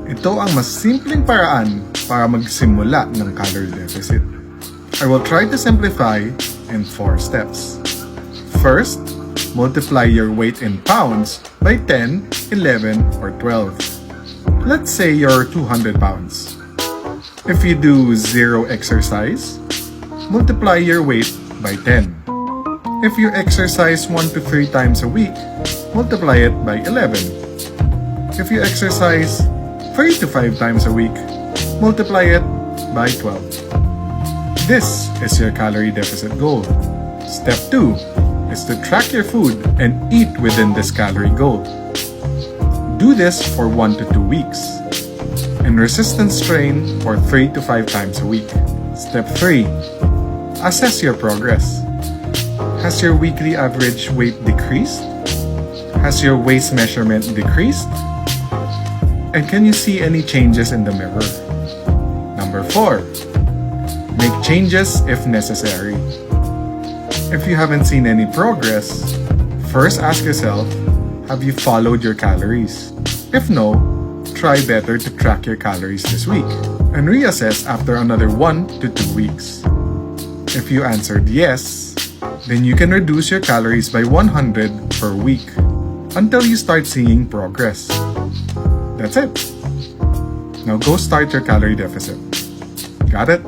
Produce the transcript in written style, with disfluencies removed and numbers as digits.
Ito ang mas simpleng paraan para magsimula ng calorie deficit. I will try to simplify in 4 steps. First, multiply your weight in pounds by 10, 11, or 12. Let's say you're 200 pounds. If you do 0 exercise, multiply your weight by 10. If you exercise 1 to 3 times a week, multiply it by 11. If you exercise 3 to 5 times a week, multiply it by 12. This is your calorie deficit goal. Step 2 is to track your food and eat within this calorie goal. Do this for 1 to 2 weeks. And resistance train for 3 to 5 times a week. Step 3. Assess your progress. Has your weekly average weight decreased? Has your waist measurement decreased? And can you see any changes in the mirror? Number 4. Make changes if necessary. If you haven't seen any progress, first ask yourself, have you followed your calories? If no, try better to track your calories this week and reassess after another 1 to 2 weeks. If you answered yes, then you can reduce your calories by 100 per week until you start seeing progress. That's it. Now go start your calorie deficit. Got it?